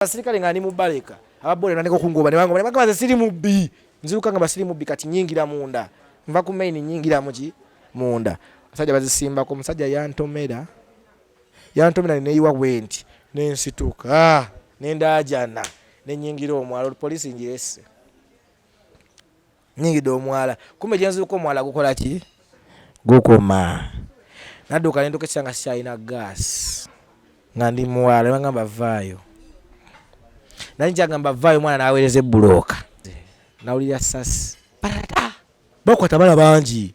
Basirikale ngani mubaleka ababole nandiko kungoba ne bango ne bakabaza siri mubbi nziruka nga basiri mubbi kati nyingira munda nva ku main nyingira muki munda asajja bazisimba ko musajja yantomera ne yiwa wenti nensituka nendajana ne nyingira omwalo police njese nyingido omwala kumbe jenzi uko omwala gukola ki gukoma naduka nendo kesanga shaina gas ngandi mwala bangamba vayo nanjanga mbavayo mwana nawereze buloka nawulira sasi parata bakwata bana bangi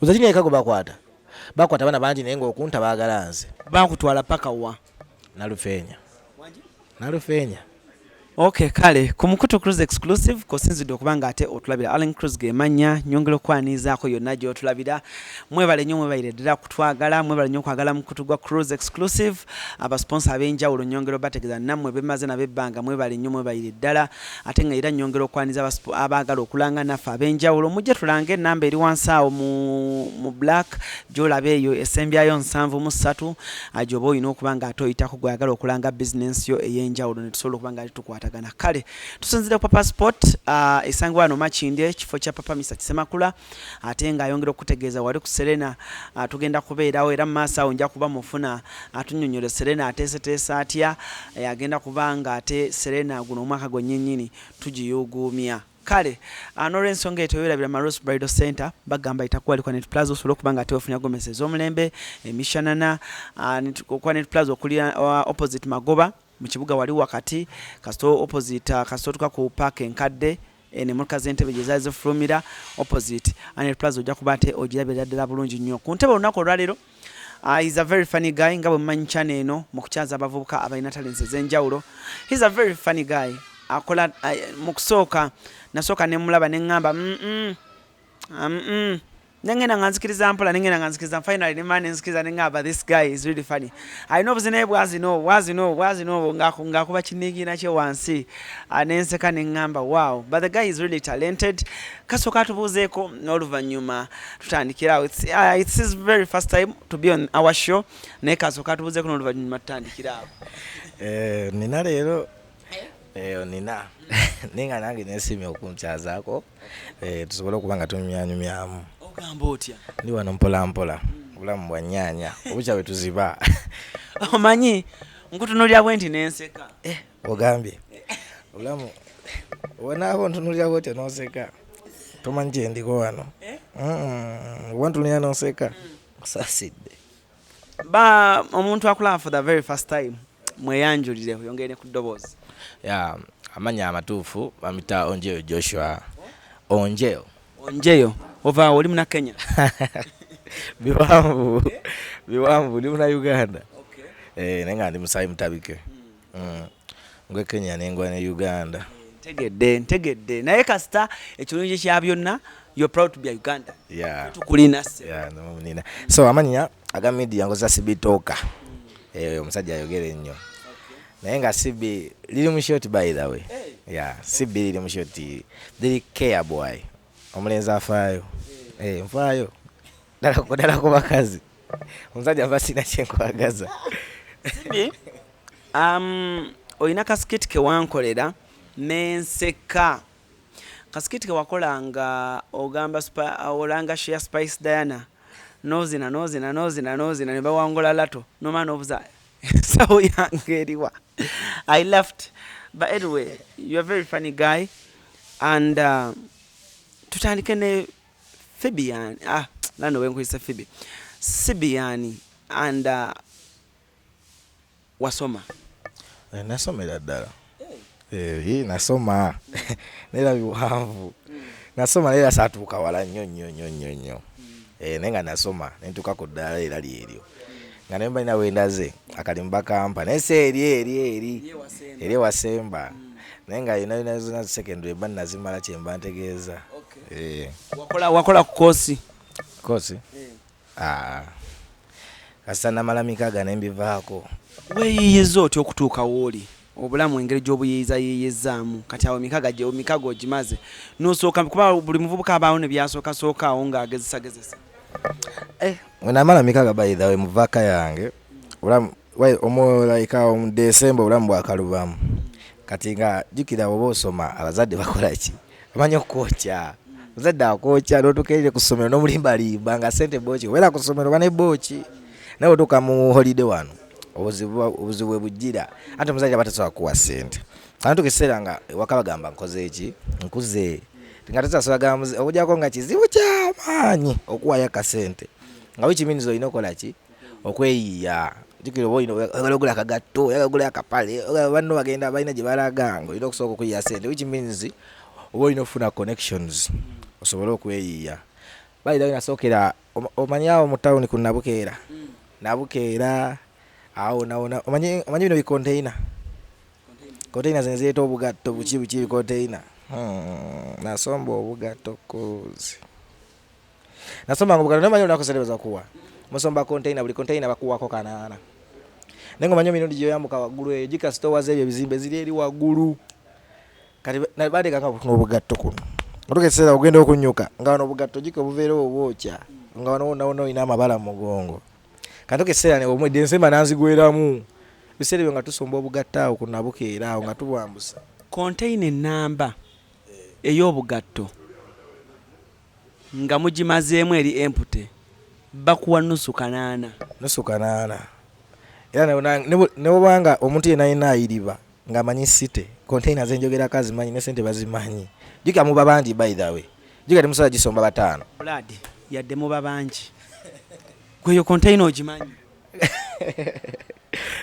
uzajini ekago bakwata bana bangi naye ng'okunta baagalanze bakutwala paka wa nalufeenya. Okay, kale ku Mukutu Cruise exclusive ko sinzidde okubanga ate otulabira Allen Cruise gemanya nyongero kwanizaako yonna gy'otulabira mwebale nnyo mwebayire ddala kutwagala mwebale nnyo kwagala Mukutu gwa Cruise exclusive abasponsor ab'enjawulo nyongero bategeeza nammwe bemaze nabebbanga mwebale nnyo mwebayire ddala ate nga era nyongero kwaniza abaagala okulanga naffe ab'enjawulo mujje tulange ennamba eri wansi awo mu black gy'olaba eyo esembyayo 73 ajoba olina okubanga ate oyitako gweyagala okulanga business yo ey'enjawulo ne tusobola okubanga tukwata kale tusinzira ku passport esangwa no Makindye kifo kya Papa Mr Kisemakula ate nga ayongera okutegeeza wali ku Serena tugenda kubeerawo era maaso awo nja kuba mufuna atunyonyole Serena ateeseteesa atya agenda kubanga ate Serena guno omwaka gwennyinnyini tugiyugumya kale n'olw'ensonga etoyolabira Maros Bridal Center bagamba itakuwa alikwa Net Plaza osobola okubanga ate ofunya gomesi ez'omulembe emishanana kwa Net Plaza okuli opposite Magoba mu kibuga wali wakati kasito opposite kasito tuka ku park enkadde ene mulka zentebe jezazo flumira opposite Net Plaza ojja kubate ogirabira ddala bulungi nnyo ku ntebe olunaku olwaleero he's a very funny guy ngabo mmanyi channel eno mu kukyaza abavubuka abalina talents ez'enjawulo. He's a very funny guy akola mu kusooka nasooka ne mulaba ne ngamba nengena nganzikiriza mpola nengena nganzikiriza finally ne man nzikiriza ngaba this guy is really funny. I know buzine bwazi no ngakuba kinigina kye wansi anenseka ne ngamba wow but the guy is really talented kasoka tubuzeeko n'oluvanyuma tutandikira it's his very first time to be on our show ne kasoka tubuzeeko n'oluvanyuma tutandikira nina leero nina ninga nange nesimye okunkyazaako tusobole okubanga tumyanyumyamu ogamba otya ndi wano mpola obulamu bwa nnyanya obukya bwe tuziba omanyi nkutunulira bwe nti nenseka ogambye obulamu obonaabo ntunulira bwotyo noseka tomanyi kye ndiko wano oba ntunulira noseka osasidde ba omuntu akulaba for the very first time mweyanjulire oyongere ku ddoboozi amanya amatuufu bamita Onjeyo Joshua Onjeyo ova oli muna Kenya biwambu ndi muna Uganda nenga ndi musayi mutabike ngwe Kenya nengwa ne Uganda ntegedde naye kasita ekirungi kya byonna you're proud to be a Uganda tukulina nina so amanya aga media ngoza sibitoka omusajja ayogera ennyo naye nga sibi liri mu short by the way sibi liri mu short liri care boy omulenzi afaayo nfaayo dala ku bakazi omusajja ava sina kyenkwagaza sibi olina kasikiti ke wankolera nenseka kasikiti ke wakolanga ogamba olanga Share Spice Diana nozina ne bawangula lato noma nobuza so yange eriwa I left but anyway you're a very funny guy and tutandike ne Fabian lano wenkwisa Phoebe Sibiani and wasoma nasomera ddala nasoma nera biwanvu nasoma nera satuuka wala nnyo nenga nasoma nentuka ku ddala era lyeryo nga nemba ina wendaze akalimba kampa nese eri wasemba nenga ina zona secondary ban nazimala kyemba ntegeeza wakola ku kosi kasana malamika ga nembivaako weyiyiza otyo okutuuka wooli obulamu engeri gy'obuyiyiza yiyizaamu kati awo mikago ogimaze nosooka kuba buli muvubuka abaawo ne byasooka awo ng'agezesagezesa wenamala mikaga by the way muvaka yange obulamu omulaika mu December obulamu bwakalubamu kati nga jukira oba osoma abazadde bakola ki bamanyi okwokya muzadde akwokya n'otukeire ku ssomero n'omulimbalimba nga sente booki wera ku ssomero bane booki nawe otuuka mu holiday wano obuzibu bwe bujjira ate omuzadde aba tasobola kuwa ssente kandi tukiseera nga waka bagamba nkoze eki nkuze nga tasasola okujjako nga kizibu ky'amaanyi okuwayo akasente nga wikiminiza olina okola ki okweyiya jukira oba oyagala ogula akagatto oyagala ogula akapale banno bagenda balina gye balaga nga olina okusooka okuyiya sente wikiminizi oba olina okufuna connections osobole okweyiya bayira nasookera omanyi awo mu tawuni ku Nabukeera awo nawona omanyi bino bikonteina zino zireeta obugatto buki bikonteina nasomba obugatto kozi nasomba obugatto namanyi onakuserebeza kuwa musomba konteina buli konteina bakuwako kanaana naye nga omanyi emirundi gyoyambuka waggulu eyo gikasitowaza ebyo ebizimbe ziri eri waggulu kati badekanga obugatto kuno otukeseera ogenda okunyuka nga wano obugatto jika obuveera obwokya nga wano olina amabala mu mugongo kati okeseera omwedde ensemba nanzigweramu biseera ebyo nga tusomba obugatto awo ku Nabukeera awo nga tubwambusa konteina enamba ey'obugatto nga mugimazeemu eri empute bakuwa nusu kanaana era nebwobanga omuntu yenna yenna ayiriba ng'amanyi site konteina zenjogerako azimanyi ne sente bazimanyi jika muba bangi by the way jika temusobola gisomba 5 Brad yadde muba bangi gweyo konteina ogimanyi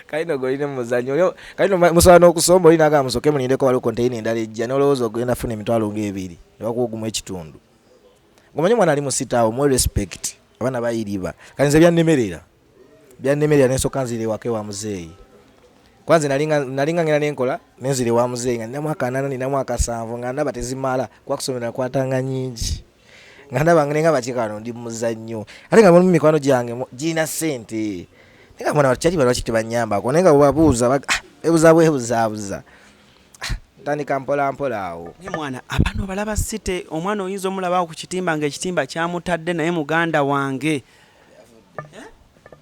kalina golina muzanyo kalina musobola n'okusomba olina agamba musoke mulindeko waliwo konteina endala ejja n'olowooza ogenda funa emitwalo ng'ebiri ne bakugumu ekitundu ngomanyi omwana ali mu site awo mu respect abaana bayiriba kati nze byannemerera n'ensooka nzire ewaka ewa muzeeyi kwanze nalinga ngenda nenkola nenzire ewa muzeeyi nga nina mwaka 8 nina mwaka 7 nga ndaba tezimala kuba kusomera kwatanga nyingi nga ndaba nga bakika wano ndi muzannyo ate nga mu mikwano gyange girina ssente nenga mwana kyali balwaki tebanyambako naye nga bwebabuuza ebuzaabuza ntandika mpola awo naye mwana abaana obalaba site omwana oyinza omulabawo ku kitimba ng'ekitimba kyamutadde naye muganda wange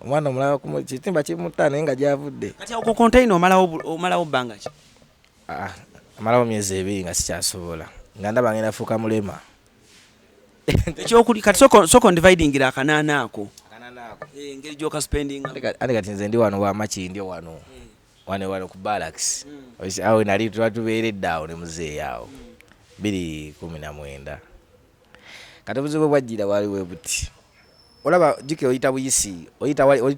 omwana omulaba ku kitimba kimutta naye nga gyavudde kati awo ku konteina omalawo bbanga ki amalawo myezi 2 nga sikyasobola nga ndaba ngenda fuuka mulema ekyokuli kati soko ndividingira akanaana ako engeri gy'okaspendinga ate kati nze ndi wano wamakindi wano ku barracks awo nali tubeeredde awo ne muzeeyi awo 2019 kati obuzibu bwajjira waliwe buti olaba jike oyita buyisi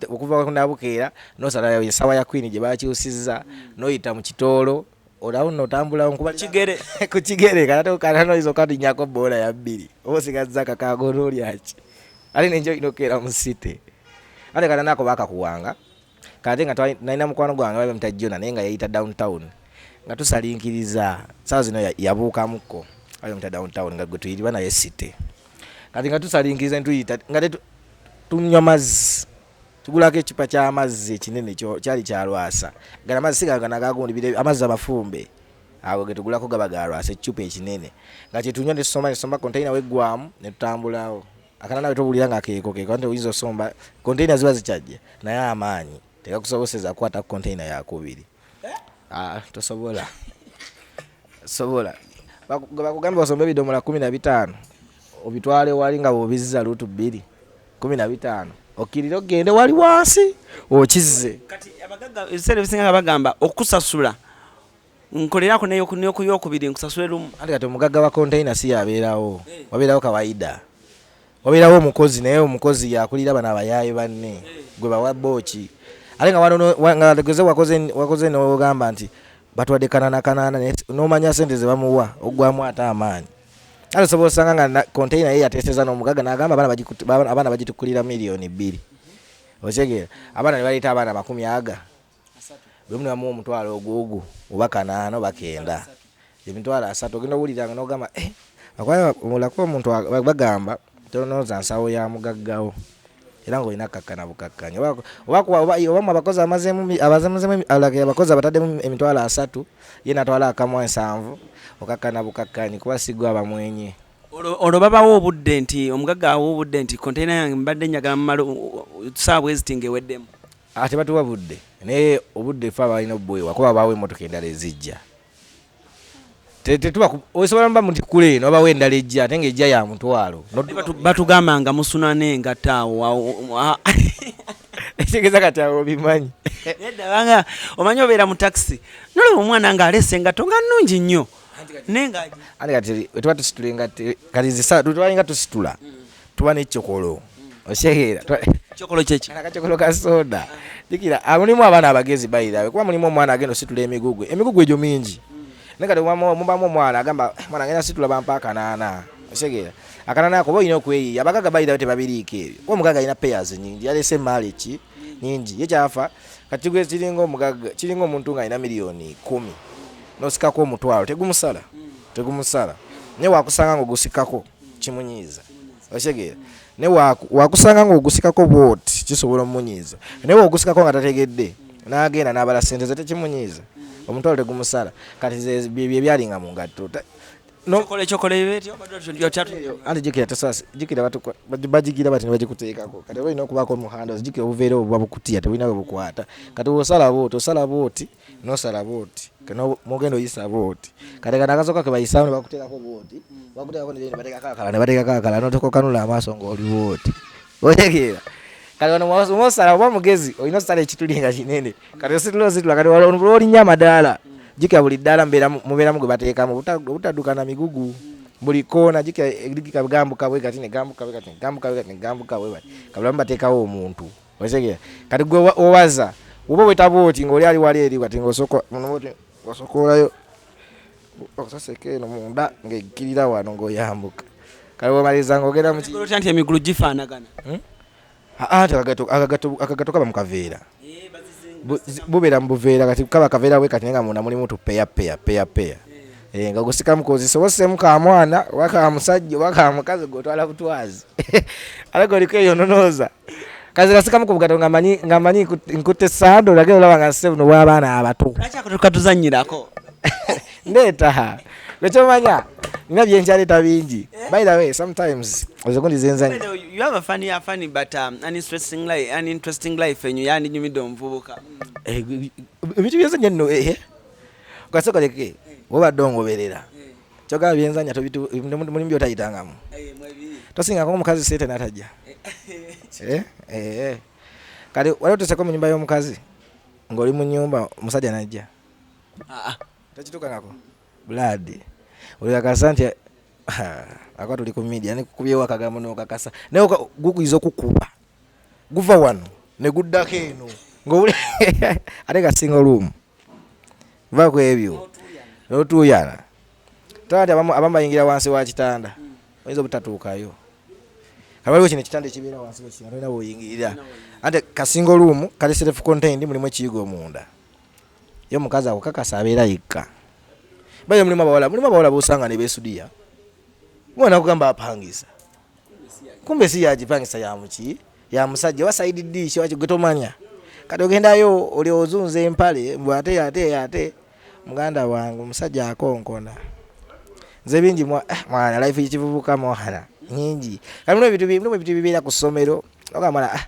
okuva ku Nabukeera nosala esawa ya Queen gye bakyusizza noyita mu Kitoolo olawo notambula nkuba ku kigere kati kanano izo kati nyako bola ya 2 osigazza kakago n'olyaki ali nenjo inokera mu city ate kana nako bakakuwanga kati nga nalina mukwano gwange babe mutajjona naye nga yayita downtown nga tusalinkiriza saa zino yabuukamuko ayo muta downtown nga gwe tuyiriba naye city kati nga tusalinkiriza ntuyita nga tunywa mazzi tugulako ekipa ky'amazzi ekinene kyali kyalwasa gana amazzi siga nagagundi amazzi amafumbe ago ge tugulako gaba galwasa ekicupa ekinene nga kyetunywa ne tusomba container weggwamu ne tutambulawo akana nawe tobulira nga keeko ante oyinza osomba container ziba zikyajja naye amaanyi tekakusoboseza kukwata container yakubiri tosobola bakugamba osombe ebidomola 15 obitwale wali nga bobizza lutu 2 15 okirira ogende wali wansi okizze kati abagaga ebiseera ebisinga bagamba okusasula nkolerako n'eyokubiri nkusasule lumu ate kati omugagga wa container si yabeerawo wabeerawo kawaida wabeerawo omukozi naye omukozi yakulira bana abayaaye banne gwe bawa booki ate nga wano tegeze wakoze n'ogamba nti batwadde kanana n'omanya sente ze bamuwa oggwamu ate amaanyi ate osobola osanga nga container ye yateeseza n'omugagga n'agamba abaana bagitukulira miliyoni 2 okyegera abaana ne baleeta abaana 10 bwe munamu omutwalo ogwo oba 5 oba 9 emitwalo 3 ogenda owuliranga n'ogamba mulako omuntu bagamba tonoza nsawo ya mugaggawo era ng'olina kakkana bukakkanya obamu abakozi abakozi abataddemu emitwalo 3 ye natwala akamu 7 okakkana bukakkanya kuba sigwa abamwenye olwo babawo obudde nti omugagga awo obudde nti container yange mbadde njagala mumalo saawa ezitinga eweddemu ate batuwa budde naye obudde fe abalina obwewa kuba bawo emmotoka endala ezijja tetuba osobola mba muti kule eno oba wendala ejja ate ng'ejja ya mutwalo batugamba nga musuna n'engatta awo ekitegeeza kati awo bimanyi nedda omanyi obeera mu taxi nolaba omwana ng'alese engatto nga nnungi nnyo nengaji ate kati wetuba tusitula engatte kati tutwalinga tusitula tuba n'ekyokolo oseera kyokolo kyeki akachokolo ka soda jikira mulimu abaana abagezi bayirawe kuba mulimu omwana agenda ositula emigugu egyo mingi nekati mubamu omwana agamba mwana agenda situla bampa akanana osegeera akanana ako boyina okweyiya abagaga bayirawe tebabiriiko ebyo kuba omugaga alina payers nyingi yalese maleki nyingi ye kyafa kati gwe kiringa omugaga kiringa omuntu nga alina miliyoni 10 nosikako omutwalo tegumusala ne wakusanga ng'ogusikako kimunyiiza osegeera ne wakusanga ng'ogusikako bwoti kisobola omunyiiza naye ogusikako nga tategedde n'agenda n'abala sente ze tekimunyiiza omutwalo tegumusala kati bye byalinga mu ngatto anti jikira bajigira bati nebagikuteekako kati olina okubaako omuhanda jikira obuveera obwo bwabukutiya tebulina bwe bukwata kati osala booti nosala booti mugenda oyisa booti kati kati akasoka ke bayisawo ne bakuteekako booti bakuteekako nebateekako akala notokokanula amaaso ng'oli booti otegeera kati wano mwosala oba mugezi olina osala ekitulinga kinene kati ositula kati olinya amadaala jikira buli ddaala mubeeramu gwe bateekamu obutadduka na migugu buli koona jikira gambuka bwe kati negambuka bwe kati negambuka bwe bati kabulamu bateekawo omuntu otegeera kati gwe owaza oba wetabooti ng'oli ali wali eri kati ng'osokolayo okusaseka eno munda ng'ekkirira wano ng'oyambuka kati bw'omaliriza ng'ogenda mu nti emigulu gifaanagana akagato kaba mu kaveera bubeera mu buveera kati kaba kaveera bwe kati nga munda mulimu tupeya nga gusikamu kozisobosemu ka mwana waka musajja waka mukazi gotwala butwazi ate goliko eyo nonooza kazi nasikamu ku bugato nga manyi nkutte sando lagero olaba nga sebuno bw'abaana abato tukatuzanyirako ndeeta lwekyomanya nina byenkyaleeta bingi by the way sometimes ozekundi zenzanya you have a funny but an interesting life enyo yandinyumidde omuvubuka ebintu byenzanya nno kasokoleke wobadde ongoberera kyogaba byenzanya mulimu byotayitangamu tosingako omukazi seete natajja kati wali oteseko mu nyumba y'omukazi ng'oli mu nyumba omusajja najja tekitukangako buladi olakasa nti akwa tuli ku media nekukubyewo akagambo n'okakasa naye gukuyiza okukuba guva wano ne guddako eno ng'obule ate kasinga oluumu va ku ebyo n'otuuyana taba nti abamu bayingira wansi wa kitanda oyinza obutatuukayo waliwo kino ekitanda ekibeera wansi wekitanda olina bw'oyingirira ate kasinga oluumu kali self contained mulimu ekiyigo munda ye omukazi akukakasa abeera yekka baye mulimu abawala b'osanga ne beesudiya mwana kugamba apangisa kumbe si yagipangisa yamuki ya musajja wa side dish wakigetomanya kati ogendayo oli ozunza empale mbw ate muganda wange omusajja akonkona nze bingi mwana life ekivubuka mwana nyingi kati mulimu ebintu bibeera ku ssomero ogamala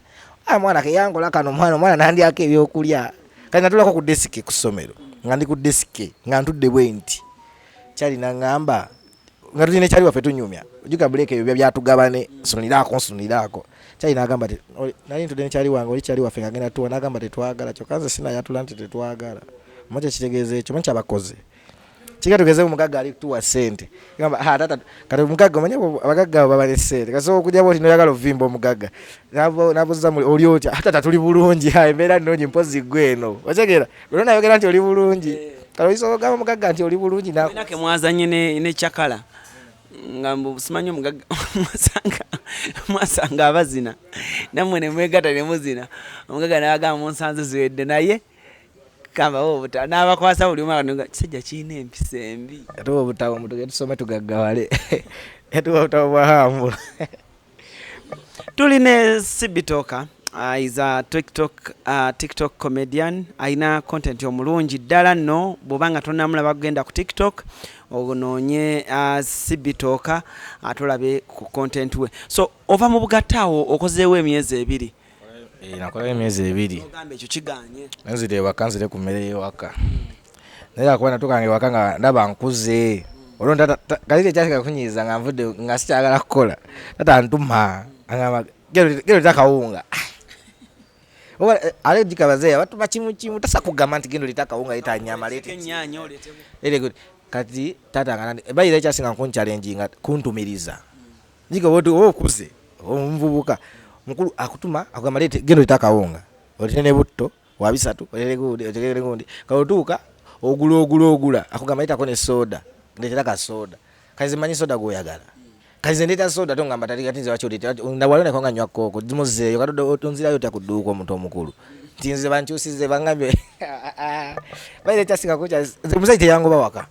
mwana keyangola kano mwana nandyako ebyokulya kati natulako ku desike ku ssomero nga ndi ku desike nga ntudde bwe nti kyali nangamba nga tulina ekyali waffe tunyumya ojuka buleka ebyo byatugabane nsuniraako kyali nagamba ti nali ntudde nekyali wange oli kyali waffe nga genda tuwa nagamba tetwagala kyokka nze sinayatula nti tetwagala omanyi ekitegeeza ekyo manyi kyabakoze kiga tugeze omugaga ali tuwa sente gamba tata kati omugaga omanyi abagaga baba ne sente kasobola okujja bwoti noyagala ovimba omugaga nabuuza oli otya tata tuli bulungi embeera nnungi mpozi gweno otegeera lwona nayogera nti oli bulungi kati oyinza ogamba omugaga nti oli bulungi nake mwazanye ne kyakala nga simanyi omugaga mwasanga abazina nammwe ne mwegata ne muzina omugaga nabagamba munsanze ziwedde naye kambawo obutabo n'abakwasa buli omu akanonga kisajja kirina empisa embi yatuwa obutabo mutuge tusome tugaggawale yatuwa obutabo bwa hambula tuli ne Sibitoka is a TikTok comedian aina content omulungi ddala nno bw'oba nga tonnamulaba kugenda ku TikTok onoonye Sibitoka atulabe ku content we so ova mu bugattaawo okozeewo emyezi 2 nakolayo emyezi 2 ogamba ekyo kiganye nzire ewaka nzire ku mmere y'ewaka naye akuba natukange waka nga ndaba nkuze olwo kalire kyasika kunyiza nga nvudde nga sikyagala kukola tata ntuma angamba gero litakawunga ale jikabazeya batuma kimu tasa kugamba nti gendo litakawunga leta nyama lete kati tata ngana bayira kyasinga kunchallenge nga kuntumiriza jika wotu okuze omvubuka mukulu akutuma akugamba lete gendo litakawunga olitene butto wabisatu otegere gundi kaotuka ogula akugamba leta kone soda ndetera ka soda kaze manyi soda goyagala kaze ndeta soda tongamba tatikati wacho leta ndawalone kwanga nywa koko dimuzeyo katodo otonzira yote akuduka omuntu omukulu tinze banchusize bangambe bayire kyasinga kucha musaite yango bawaka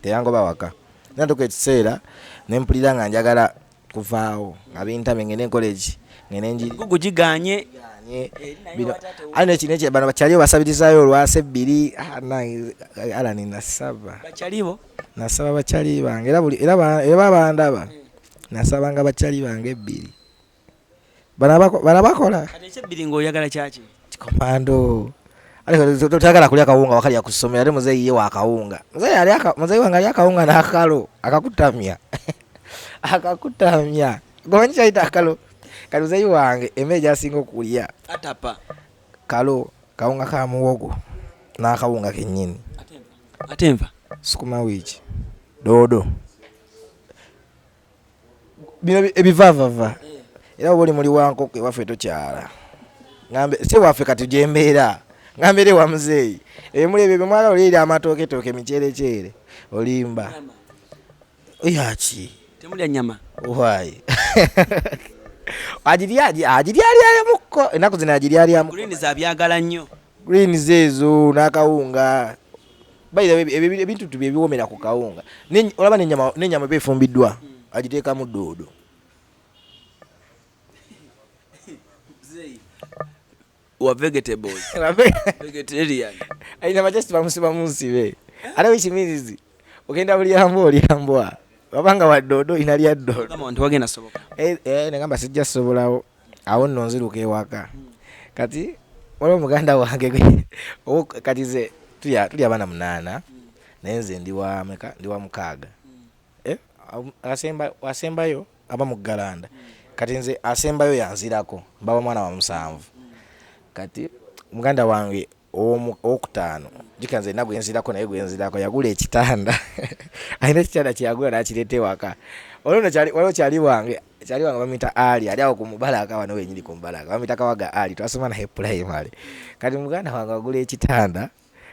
teyango bawaka nandoke ekiseera nempulira nga njagala kuvaawo nga bintame ngene college ngene nji gugiganye bino ane kineke bano bakyaliyo basabirizayo olwase 2 ala ni nasaba bakyalibo nasaba bakyali bange era babandaba nasaba nga bakyali bange 2 bana bakola kati ekyebiri ng'oyagala kyaki kikomando ale tutagala kulya kawunga wakali yakusomera ale muzeyi ye wakawunga muzeyi wange ali akawunga n'akalo akakutamya gomanyi kyayita akalo kali muzeyi wange emmere gyasinga okulya atapa kalo kawunga ka muwogo n'akawunga kennyini ate nva sukuma wiki dodo bino ebivavava era buli muli wankoko ewaffe tokyala ngambe si waffe kati gyembeera ngambere wa muzeyi ebimuli ebyo bimwala oliri amatoketoke micerecere olimba oyaki temulya nyama why agiryalya mukko enaku zino agiryalya mukko greens abyagala nnyo greens ezo n'akawunga bayira ebintu tubye biwomera ku kawunga olaba n'ennyama befumbiddwa agiteekamu doodo wa vegetables vegetarian aina majesti bamusiba munsibe ate wikimirizi ogenda olyambwa wabanga wa doodo inalya doodo kama wantu wagenda soboka negamba sijja sobolawo awo nno nziruka ewaka kati waliwo muganda wange kati ze tuli abaana 8 naye nze ndi wa 6 asembayo aba mu Galanda kati nze asembayo yanzirako mbaba mwana wa 7 kati muganda wange owokutaano jika nze nagwe enzirako naye gwenzirako yagula ekitanda alina ekitanda kyeyagula nakireta ewaka waliwo kyali wange bamuyita ali ali awo ku Mubalaka wano wenyini ku Mubalaka bamuyita Kawaga ali twasoma naye primary kati muganda wange agula ekitanda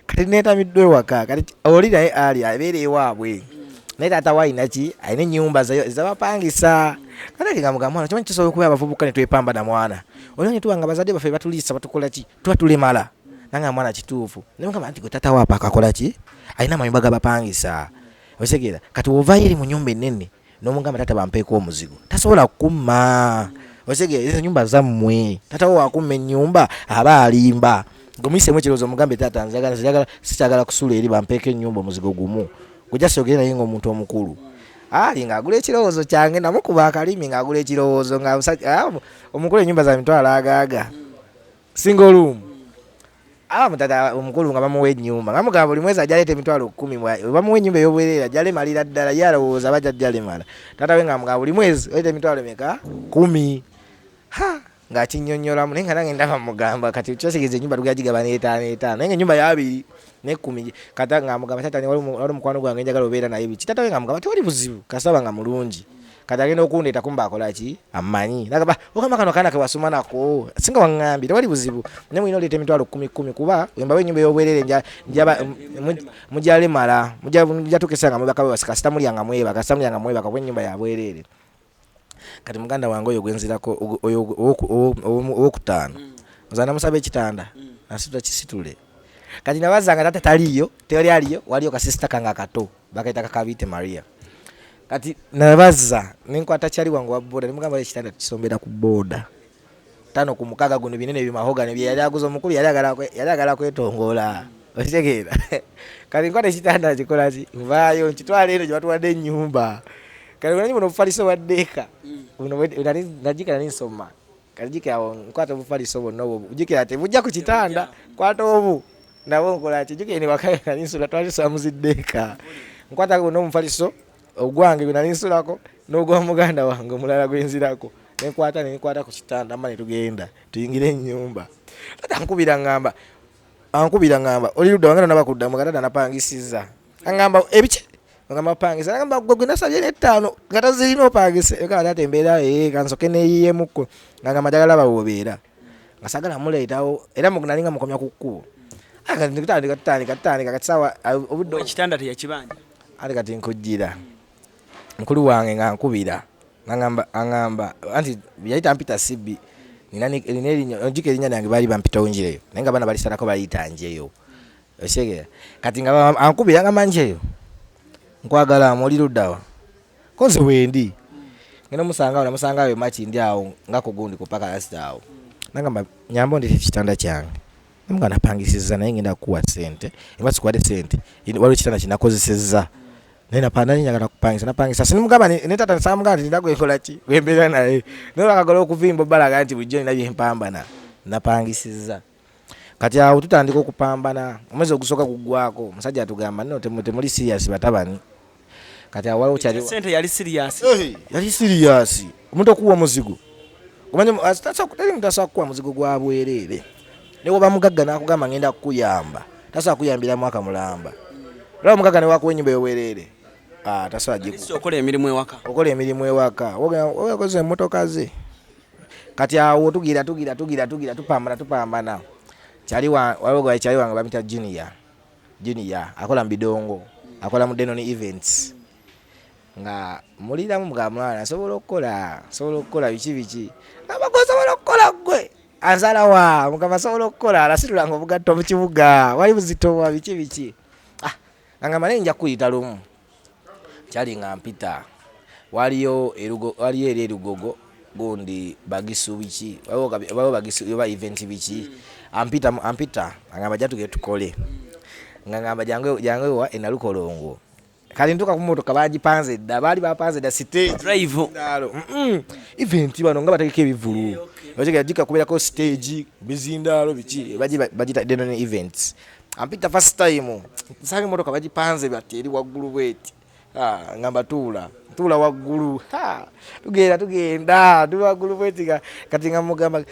kati netamiddwe ewaka kati oli naye ali abeera ewaabwe naye taata waayinaki alina ennyumba zabapangisa kati nga mugamba mwana kimanyi kisobola okuba abavubuka ne twepamba na mwana olwo ne tuwanga bazadde baffe batuliisa batukola ki tuba tulemala nanga mwana kituufu nemugamba nti gwe taata waapa akakola ki alina amayumba gabapangisa osegeera kati wovayo eri mu nyumba ennene n'omugamba taata bampeeko omuzigo tasobola kukuma osegeera ezo nyumba zammwe taata wo wakuma ennyumba aba alimba ngomuyisemu ekirowoozo omugambe taata nzagala sikyagala kusula eri bampeeko ennyumba omuzigo gumu gujja ogere naye ng'omuntu omukulu ali ng'agula ekirowoozo kyange namukuba akalimi ng'agula ekirowoozo nga omukulu ennyumba za mitwalo agaaga single room mutata omukulu nga bamuwa ennyumba nga mugamba buli mwezi ajaleeta emitwalo 10 bamuwa ennyumba ey'obwereera jalemalira ddala yalowooza bajja jalemala taata we nga mugamba buli mwezi oleeta emitwalo meka 10 ng'akinnyonnyolamu naye nga nange ndaba mugamba kati kyosigeza ennyumba tugagigaba n'etaano naye nga ennyumba ya 2 ne 10 kata nga mugamba taata wali mukwano gwange njagala obeera naye biki taata we nga mugamba tewali buzibu kasaba nga mulungi kati agenda okundeeta kumba akola ki amanyi nagamba okamba kano kaana kewasoma nako singa waŋŋambye tewali buzibu naye mulina oleeta emitwalo 10 kuba wembawo ennyumba ey'obwerere mujalemala mujja tukesa nga mwebaka bwebasika sitamulyanga mwebaka kuba ennyumba ya bwerere kati muganda wange oyo gwenzirako owokutaano nza namusaba ekitanda nasitula kisitule kati nabazanga taata taliyo tewali aliyo waliyo kasisita kange akato bakaita Kakabite Maria kati nabaza nenkwata kyali wange wa boda nimugamba ekitanda tukisombera ku boda 5 ku 6 guno binene bimahogani bye yali aguza omukulu yali agala kwetongola okitegeera kati nkwata ekitanda kikola ki nvaayo nkitwala eno gye batuwadde ennyumba kati unanyi buno obufaliso bwaddeeka najika nali nsoma kati jika awo nkwata obufaliso bonna obwo ujikira ate bujja ku kitanda kwata obu nabo nkola kijukeni wakaya ninsula twali samuzideka nkwata ko no mfaliso ogwange bina ninsulako n'ogwa muganda wange omulala gwenzirako nenkwata ku kitanda mane tugenda tuyingire ennyumba tata ankubira ngamba oli ludda wange nabakudda muganda napangisiza angamba ebiche ngamba pangisa ngamba gwe nasabye ne 5 ngata zirino opangise ekala atembera kansoke neyiye muko ngamba madagala bawobeera ngasagala muleetawo era mukunalinga mukomya kukkubo aka ndikutandika katsawa obuddo ekitanda teyakibanja ali kati nkujjira mukulu wange ngankubira angamba anti yayita mpita sibi njike erinya nange bali bampita onjireyo naye nga bana balisalako bayitanjeyo osegera kati nga ankubira nga manjeyo nkwagala amuli luddawa konze wendi ngena musangawe machi ndi awo ngako gundi kupaka asitawo nangamba nyambo ndi kitanda kyange mungana pangisiza naye ngenda kuwa sente emasi kwade sente waliwo kitanda kinakozeseza nena panda nyagala kupangisa napangisa sinimugamba netata nsamugamba ndako ekola ki wembera naye nola kagala okuvimba balaga nti bujjo nabye empambana napangisiza kati awo tutandika okupambana omwezi ogusooka kugwako omusajja atugamba nno temuli serious batabani kati awo waliwo kyali sente yali serious omuntu okuwa muzigo kumanya teri muntu asobola kukuwa muzigo gwa bwerere ne woba mugagga nakugamba ngenda kukuyamba tasobola kuyambira mwaka mulamba lwa mugagga ne wakuwa ennyumba y'obwerere tasobola okola emirimu ewaka okoze emmotoka ze kati awo tugira tupambana kyali wange bamita junior akola mu bidongo akola mu Denoni events nga muliramu mugamwana sobola okukola biki abagosobola okukola gwe anzala wa mugamba sobola okukola alasitulanga obugatto mu kibuga wali buzitowa biki nga mane nja kuyita lumu kyali nga mpita waliyo eri erugogo gundi bagisu biki waliwo bagisu yoba event biki ampita ngamba jatuge tukole ngamba jange wa enalukolongo kali ntuka ku motoka bagipanze dda bali bapanze dda stage drive ndalo event bano nga batakike ebivulu bajega jika kubera ko stage bizindalo biki bagita Denoni events ampita first time nsange motoka bagipanze bateri waggulu bweti ngamba tula waggulu tugenda waggulu bweti kati nga mugamba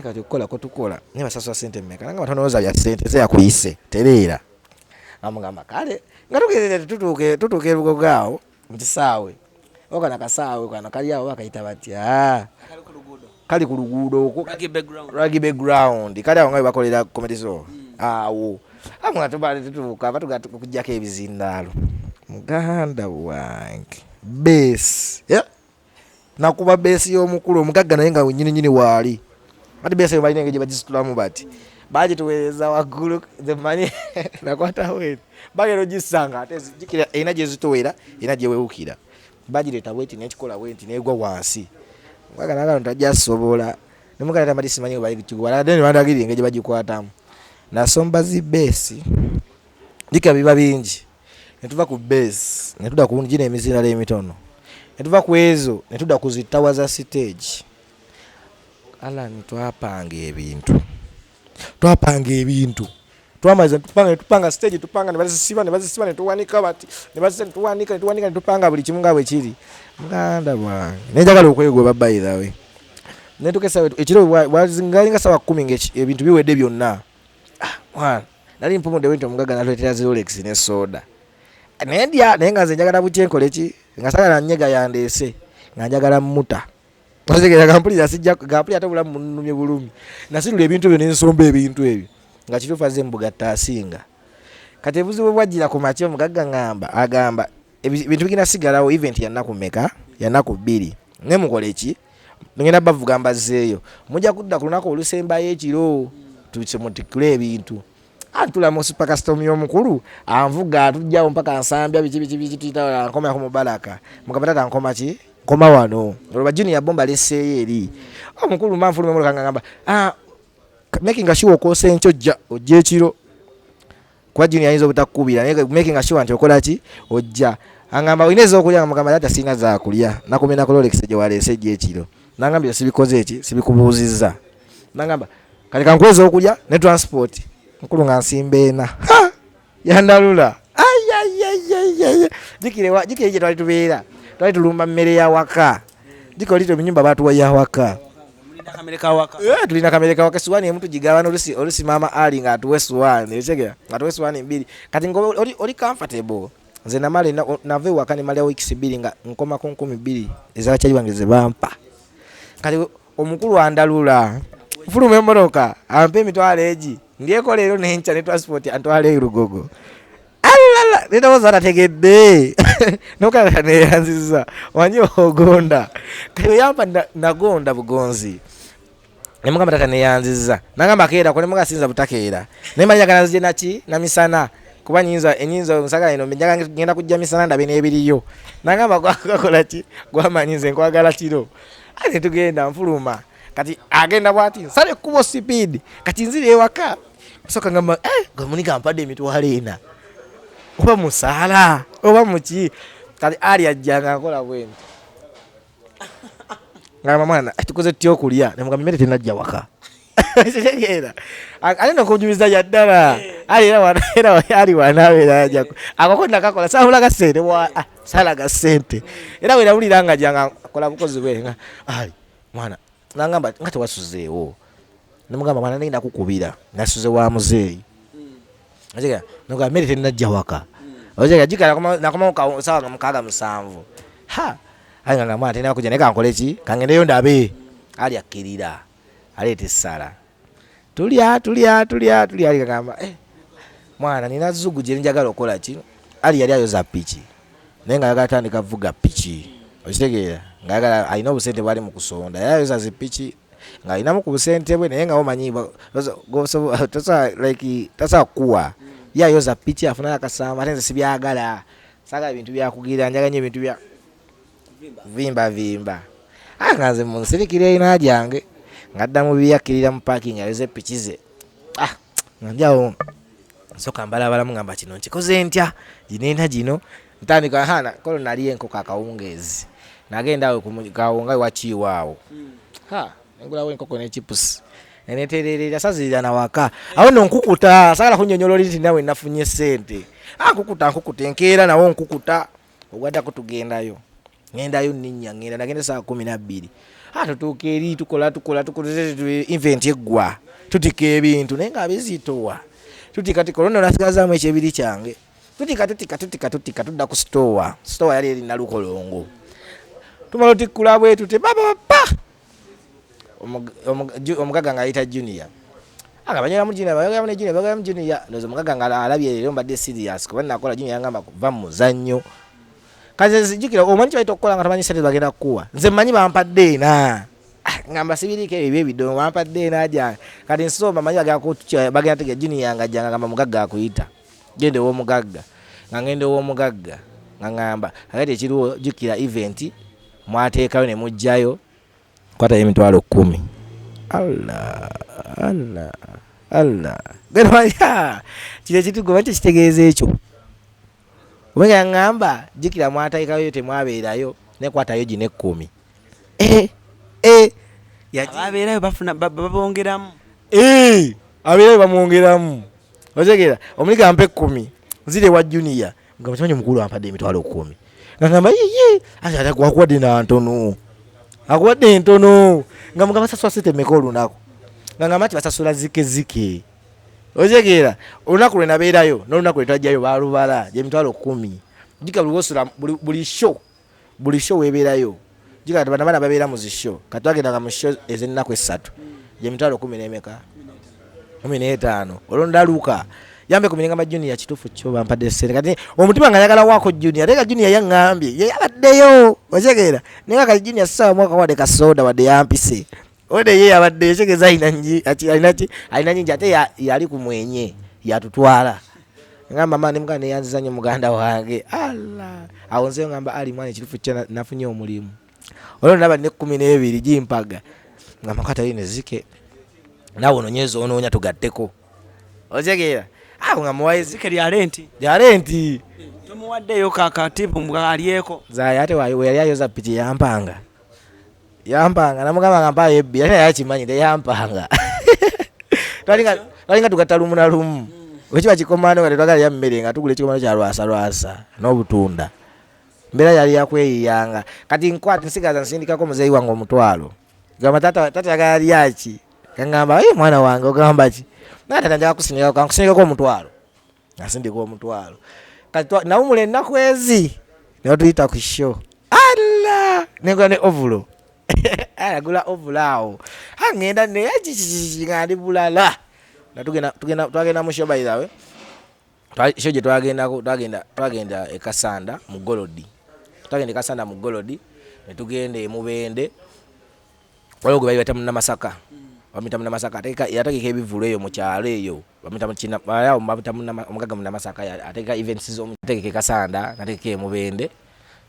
kati okukola ko tukola ne basaswa sente mmeka nga batonoza bya sente ze yakuyise terera amugamba kale nga tugeze tutuke rugogawo mtisaawe okana kasaawe kana kali awo bakayita batya kali ku luguudo okwo rugby background kali awo nga bakolera comedy show awo amwe atubale tutuka batuga kujjako ebizindalo muganda wange base nakuba base y'omukulu omugagga naye nga nyini waali ati base yo balinenge gye bagisitulamu bati bagituweereza waggulu zemanyi nakwata weti bagero gisanga ate jikira ina gye zitowera ina gye wewukira bagireeta weti nekikola weti negwa wansi mugagga ntajasobola nemuganda tamati simanyi bayigituwala ate nebandagirira engeri bagikwatamu nasomba zi base dika biba bingi netuva ku base netudda ku gino emizindalo emitono netuva ku ezo netudda ku zitawa za stage twapanga ebintu twamaze tupanga stage tupanga nebazisiba netuwanika bati netuwanika netupanga buli kimu nga bwe kiri muganda bwange nenjagala okwegwa by the way netukesa ekiro wazingalinga sawa 10 ebintu biwedde byonna nali mpumudde wenti omugagga natwetera Rolex ne soda nendya naye nga nze njagala bukyenkole ki nga sagala nyega yandeese nga njagala mmuta otegera gampulira gampulira atabula munumye bulumi nasirula ebintu ebyo nensomba ebintu ebyo nga kituufu azze mbugatta asinga kati ebuzibu bwajjira ku makya omugagga agamba ebintu bigenda sigalawo event yannaku mmeka yannaku 2 ne mukole ki ngenda bavuga mbazzeeyo mujja kudda ku lunaku olusembayo ekiro tukimutikule ebintu antula mu super custom y'omukulu anvuga atujjawo mpaka nsambya biki tuyita nkoma ku mubalaka mugamba tata nkoma ki nkoma wano olwo junior bomba lesseeyo eri omukulu manfulume mu kangamba making sure okoosa enkyojja ojja ekiro kwa junior ayinza obutakukubira naye making sure nti okola ki ojja angamba olina ez'okulya mugamba tata sina zaakulya nakumena ku Rolex gye waleese ejja ekiro nangambye sibikoze eki sibikubuuzizza nangamba kati kankweza okulya ne transport nkulu nga nsimbeena yandalula jikire gye twali tubeera twali tulumba mmere ya waka jiko lito munyumba batuwa ya waka tulina kamere ka waka suwani emu tugigabana olusi mama ali nga atuwe suwani ekegera nga atuwe suwani mbiri kati oli comfortable nze namale nave waka ne mali weeks 2 nga nkoma ku 12 ezakyali bange ze bampa kati omukulu andalula fuluma emmotoka ampe emitwalo egi ndyeko leero nenca ne transport antwale Lugogo alala nitawoza atategedde nokala neyanziza wanyi ogonda kayo yampa nagonda bugonzi nemugamba tata neyanziza nangamba keera ko nemugasinza butakeera nemanya kanaze nachi na misana kuba enyinza nsagala ino menyaga ngenda kujja misana ndabe nebiriyo nangamba kwakola ki gwamanyize nkwagala kiro ate tugenda mfuluma kati agenda bwati sale kubo speed kati nzire ewaka soka ngamba gamunika mpade emitwalo ena oba musala oba muki kati ali ajjanga akola bwenti ngamba mwana tukoze tyo kulya nemugamba mmere tenajja waka segera alina kujumiza yaddala era ali wanabeera ajja akakonda kakola sahula gasente sala gasente era wera uliranga janga akola bukozi bwe nga ali mwana nangamba ngate wasuzeewo nemugamba mwana nenda kukubira nasuze wa muzeeyi ajega nogamba mmere tenajja waka ojega jikala nakoma ka sawa mukaga musanvu nga mwana tena kuja neka nkole ki kangendeyo ndabe ali akirira alete sala tulya ali kagamba mwana nina zugu je njagala okola ki ali yali ayoza pichi nenga yagatandika vuga pichi okitegeera nga yagala alina obusente bwali mu kusonda yayoza zi pichi nga alina mu kubusente bwe nenga omanyiba tasa kuwa yayoza pichi afuna akasamba atenze sibyagala saga ebintu byakugira njaganye ebintu bya vimba angaze munsirikire ina jange ngadda mu biyakirira mu parking ayoze pichize njawo soka mbala mungamba kino nkikoze ntya jinena jino ntandika hana kolo nali enkoko akawungezi nagenda awo kumukawunga wachiwaawo ngula we enkoko ne chips enetererera sazira na waka awo no nkukuta sagala kunyonyolo liti nawe nafunye sente nkukuta enkera nawo nkukuta ogwadda kutugendayo ngendayo ninya ngenda nagenda saa 12 tutuke tukola event eggwa tutika ebintu naye nga abizitowa tutika tikolono nasigazaamu ekyebiri kyange tutika tudda ku stowa yali eri nalukolongo tumala otikkula bwetu tebabapa omugaga nga ayita junior agabanyera mu junior lozo omugaga nga alabye leero mbadde serious kuba nakola junior yangamba kuva mu muzannyo kaze zijikira omanyi bayita okukola nga tamanyi sente bagenda kuwa nze mmanyi bampadde ena ngamba sibirike ebyo ebidomo bampadde ena aja kati nsomba manyi bagenda tege junior yanga janga ngamba mugagga akuyita gende w'omugagga nga ngende w'omugagga nga ngamba akati ekiriwo jukira event mwateekayo ne mujjayo kwatayo emitwalo 10 Allah genda kire kitugo bati kitegeeza ekyo Wenga ngamba jikira mwataikayo yote mwabeerayo nekwatayo gine 10 ababeerayo bafuna babongeramu abeerayo bamwongeramu otegera omuliga mpe 10 zile wa junior nga mtamanyi mukulu ampadde emitwalo 10 ngamba ata gwakuwadde na ntono akuwadde ntono nga mugamba saswa sete mekolu nako nga mati basasula zike otegera olunaku lwe nabeerayo n'olunaku lwe twajjayo balubala gye mitwalo 10 jika buliwosula buli show webeerayo jika bana babeera mu zishow katwagendanga mu show ez'ennaku 3 gye mitwalo 10 n'emeka 15 olondaluka yambe kumininga majunior kitufu kyo bampadde sente kati omutima nga yagala wako junior teka junior yangambye ye yabaddeyo otegera nenga kali junior sawa mwaka wade kasoda wade yampise ode ye yabadde yekegeza alina nyingi ate yali kumwenye yatutwala ngamba mama ne muganda yanziza nnyo muganda wange awo nze ngamba ali mwana ekitufu kya nafunye omulimu olwo naba ne 12 jimpaga ngamba kata yine zike nawe ononyezo ononya tugatteko otegera nga muwaye zike lya renti tumuwaddeyo kakatibu mwalyeko zaye ate yali ayoza piti yampanga namugamba nga mpayo ebbi ate yakimanyire yampanga balinga tukatalumu na lumu wekiba kikomando nga tetwagala ya mmere nga tugula ekikomando kya lwasa n'obutunda mbeera yali yakweyiyanga kati nkwata nsigaza nsindikako muzeeyi wange omutwalo gamba tata yagala lyaki kangamba mwana wange ogamba ki naye tata njagala kusindikako omutwalo nasindika omutwalo kati nawumula ennaku ezi niyo tuyita ku show alla negula ne ovulo ayagula ovulo awo ngenda nga ndi bulala twagenda mu show by the way show gye twagenda e Kasanda mu Golodi ne tugenda e Mubende waliwo gwe bali bata Munnamasaka bamita Munnamasaka yategeka ebivulo eyo mu kyalo eyo bamita omugaga Munnamasaka ategeka events z'omutegeka e Kasanda nategeka e Mubende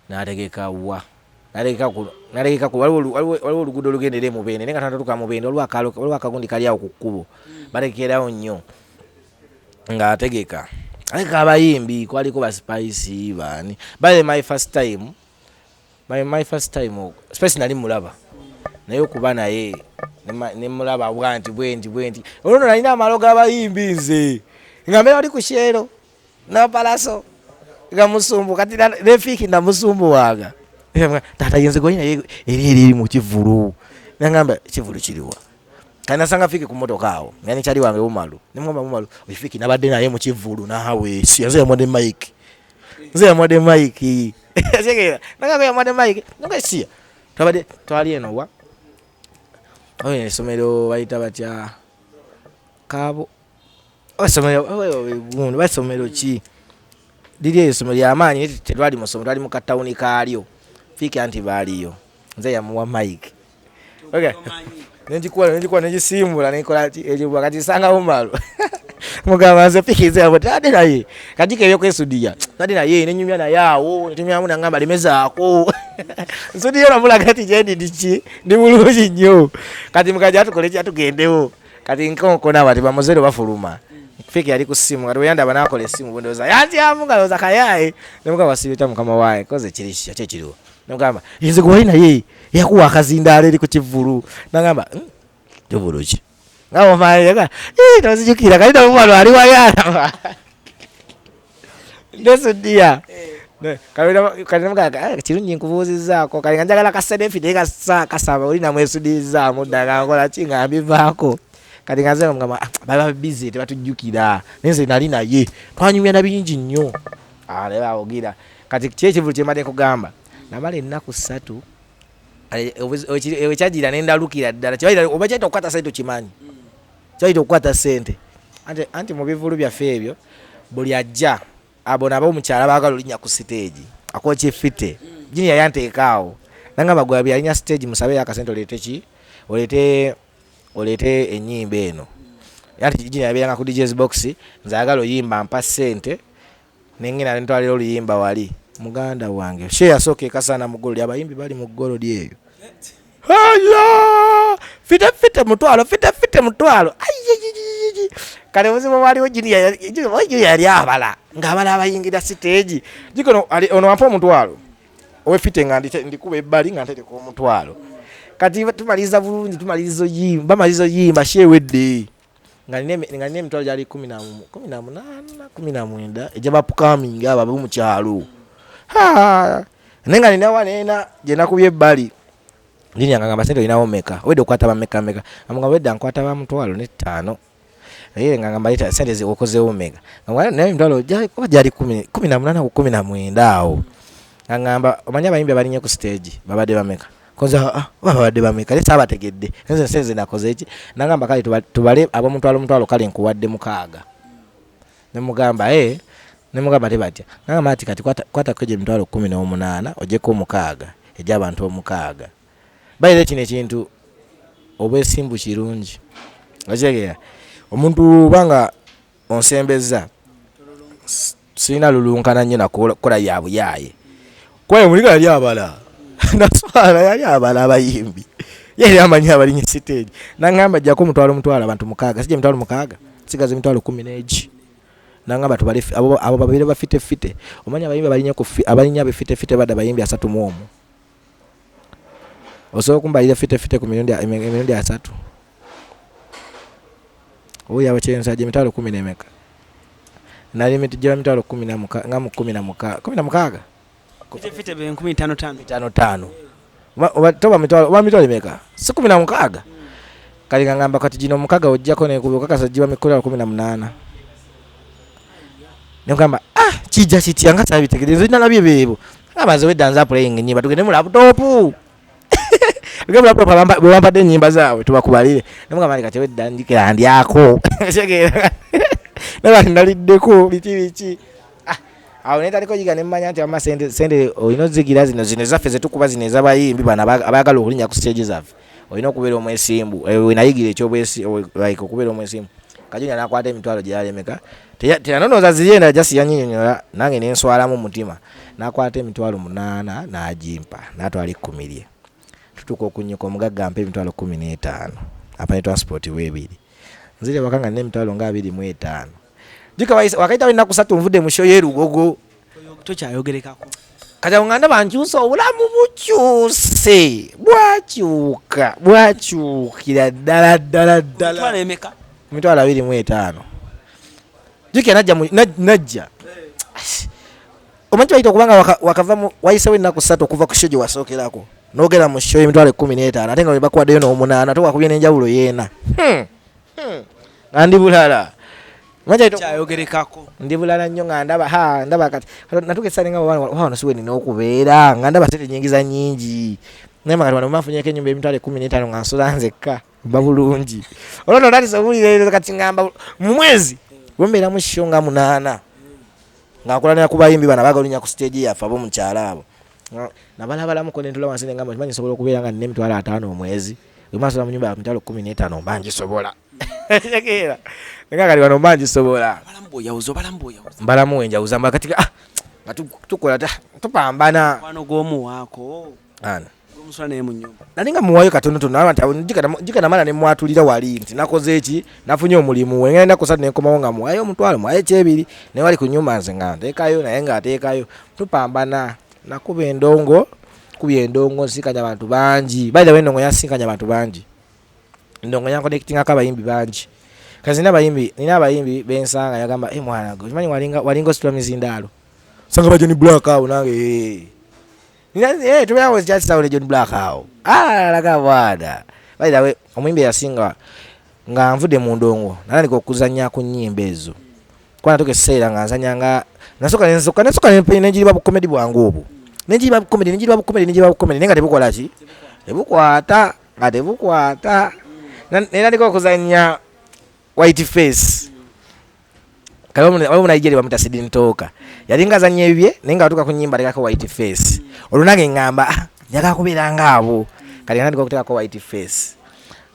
nategeka wa nategeka ku waliwo oluguudo olugendera e Mubende naye nga tunatuuka Mubende waliwo akagundi kali awo ku kkubo bategekerawo nnyo nga ategeka abayimbi kwaliko ba Spice bani by my first time Spice nali mulaba naye okuba naye ne mulaba bwenti olwo nalina amalo g'abayimbi nze nga mbere wali ku shero na palaso nga musumbu kati Refiki na musumbu waga tata yenze goyina eri mu kivulu nangamba kivulu kiriwa kana sanga Fiki ku motoka awo yani kyali wange Umalu nimwamba Umalu Fiki nabadde naye mu kivulu nawe si nze yamode mic segera nanga yamode mic nanga si twabade twali eno wa oye somero bayita batya kabo basomero ki liri esomero ly'amaanyi tetwali mu somero twali mu katawuni kaalyo Fiki anti baaliyo nze yamuwa mic okay nenjikuwa nejisimbula nekola ekyo wakati sanga Umalu mugamba nze Fiki nze abo tade naye katika ebyokwesudia tade naye nenyumya naye awo netumyamu nangamba lemezaako nsudiyo namulaga kati gyendi ndi bulungi nnyo kati mukaja tukole kyatugendewo kati nkonkona bati bamuzero bafuluma Fiki ali ku simu kati weyanda banakola esimu bondoza yanti amugaloza kayaye nemugamba wasibita mukama waye koze kirisha kyekiriwo nemugamba yinze gwali naye yakuwa akazindaala eri ku kivulu nangamba kivulu ki ngabo maye tozijukira kali Umalu ali wayana ndesudia kali mugaga kirungi nkubuuzizaako kali nga njagala kasedefi naye kasaba oli namwesudizaamu ddala nkola ki nga mbivaako kati nga nze mugamba baba busy tebatujjukira nenze nali naye twanyumya na bingi nnyo naye bawogira kati kyekivulu kyembadde nkugamba namala ennaku 3 ewekyajira nendalukira ddala kyabaira oba kyaita okukwata sente okimanyi kyaita okukwata sente anti mu bivulu byaffe ebyo buli ajja abo nabo omukyala baagala olinya ku stage akokyefite jini yayanteekaawo nangamba gwe byalinya stage musabe yakasente oleete ki oleete ennyimba eno anti jini yabeeranga ku DJ's box nze ayagala oyimba mpa sente nengenda nentwalira oluyimba wali muganda wange she yasooka ekasana mu Golodi abayimbi bali mu Golodi eyo fite mutwalo kale muzimu waliwo jini yali abala ng'abala abayingira stage jikono ono wampa omutwalo owefite nga ndikuba ebbali nga ntereka omutwalo kati tumaliza bulungi bamaliza oyimba shewedde nga nina emitwalo gyali 19 egy'abapukamingi abo ab'omukyalo nenga nina wanena gyenakubye ebbali ndini yangamba sente olinawo meka wedde okwata bameka amugamba wedde nkwata ba mutwalo ne 5 naye ngamba leta sente zikozeewo meka naye emitwalo gyali 18 ku 19 awo ngamba omanya abayimbi abalinye ku stage babadde bameka koza babadde bameka leta abategedde nze sente nakoze eki nangamba kale tubale ab'omutwalo kale nkuwadde 6 nemugamba nemugamba tebatya nangamba ati kati kwata kweje emitwalo 18 ojeko 6 egy'abantu 6 bayire kino ekintu obwesimbu kirungi okyegera omuntu banga onsembeza sina lulunkana nnyo nakola yabuyaye kwaye muliga yali abala naswala yali abala abayimbi yali amanyi abalinye stage nangamba jjako mutwalo abantu 6 sije mitwalo 6 sigaze mitwalo 10 nangamba tubali abo babiri bafite omanya abayimbi abalinya bafite bada bayimbi 3 mu omu osobola kumbalira fite ku emirundi 3 oya bakyensaje mitwalo 10 nemeka nali mitijja mitwalo 10 nga mu 16 fite be 15 toba mitwalo meka si 16 kali ngamba kati jino mukaga ojjako ne kubuka kasajiwa mikolo 18 ngamba kijja kitya nga sabitegerezo nalabye bebo amaze wedanza playing nyimba tugende mu laptop ngamba laptop bampadde nyimba zawe tubakubalire ngamba kati wedandikira ndyako nabali ndaliddeko biti awo neta liko jiga nemmanya nti sende oyino zigira zino zaffe zetukuba zino ezabayimbi bana abayagala okulinya ku stage zaffe oyina okubeera omwesimbu wenayigire ekyobwesi like okubeera omwesimbu Kajunya nakwata emitwalo gyalemeka teyanonoza ziyenda jasi yanyinyonyola nange nenswalamu mutima nakwata emitwalo 8 najimpa natwali 10 tutuka okunyuka omugagga mpa emitwalo 15 apa ne transport webiri nzire wakanga n'emitwalo nga 25 jika wakaita wina kusatu nvude musho yerugogo tokyayogerekako kati nganda bankyusa obulamu bukyuse bwakyukira ddala mitwalo 25 jika najja omanyi waita kubanga wakava wayisewo ennaku 3 okuva ku shojo wasookerako nogera mu show emitwalo 15 ate nga bakwaddeyo n'omunaana towakubye n'enjawulo yeena andi bulala kyayogerekako ndi bulala nnyo nga ndaba kati natukesale nga wano siwe nina okubeera nga ndaba sente nyingiza nyingi nema kati wano mafunyeko ennyumba emitwalo 15 nga nsola nzekka ba bulungi olwo nalisobulire kati ngamba mu mwezi wembeera mu show nga 8 nga nkolanira ku bayimbi bana bagalinya ku stage yaffe abo mukyala abo nabalabalamuko nentula wansi ngamba manyi sobola okubeera nga nina emitwalo 5 omwezi wemasola mu nyumba ya mitwalo 15 mba ngisobola Shakira. Nga kali wano mbanji sobola. Mbalamu enjawuza mba katika tukola tupambana. Wano gomu wako. Ana. Gomusula naye mu nyumba. Nalinga muwayo katono abantu njika namala ne mwatulira wali nti nakoze eki nafunye omulimu ngenda kusatu ne komawo nga muwayo mutwalo mwaye kyebiri ne wali ku nyumba nze nga nteekayo naye nga ateekayo tupambana nakuba endongo kubye endongo nsikanya abantu bangi baida wendongo yasinkanya abantu bangi ndongo yanko connectinga kabayimbi bangi kazi nina abayimbi bensanga yagamba mwana go manyi walingo sitwa mizindalo sanga ba John Black awo nange nina tubeawo just sawo John Black awo laga bwana baida we omuyimbi yasinga nga nvude mu ndongo nalali kokuzanya ku nyimba ezo kwana tokeseera nga nzanyanga nasoka nenjiriba bu comedy bwangu obu nenjiriba bu comedy nenga tebukola ki tebukwata nga tebukwata nera ndiko kuzanya white face kalomo wao Nigeria bamuta sidintoka yalinga zanye ebye nenga atuka kunyimba lekako white face olunage ngamba nyaga kubira ngabo kali ndiko kuteka ko white face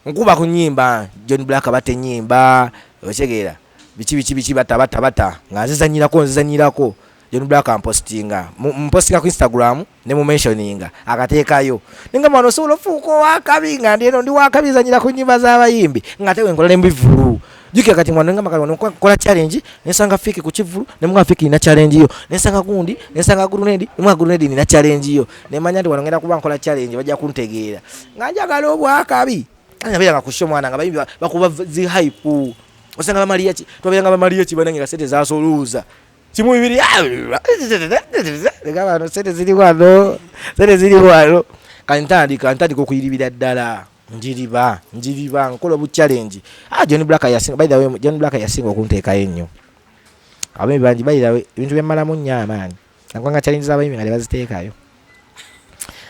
nkuba kunyimba John Black abate nyimba ochegera bichi bata nzizanyirako John Black ampostinga mpostinga ku Instagram ne mu mentioninga akateekayo ninga mano solo fuko wakabinga ndeno ndi wakabizanyira ku nyimba z'abayimbi ngatewe ngola embivulu jike kati mwana nga makalo kola challenge nesanga fiki ku kivulu ne mwa fiki na challenge yo nesanga gundi nesanga gurunedi mwa gurunedi na challenge yo ne manya ndi wanongera kuba nkola challenge bajja kuntegeera nganja galo obwakabi anya nga kusho mwana nga bayimbi bakuba zi hype osanga ba Mariachi tobyenga ba Mariachi banangira sete za soluza chimu bibiri ngaba no sete zili wano kantandi ko kuyiribira ddala njiriba nkola bu challenge John Black yasinga by the way John Black yasinga okunteeka ennyo abembi banji by the way ebintu byamalamu nnyo amaanyi nakwanga challenge z'abayimbi nga baziteekayo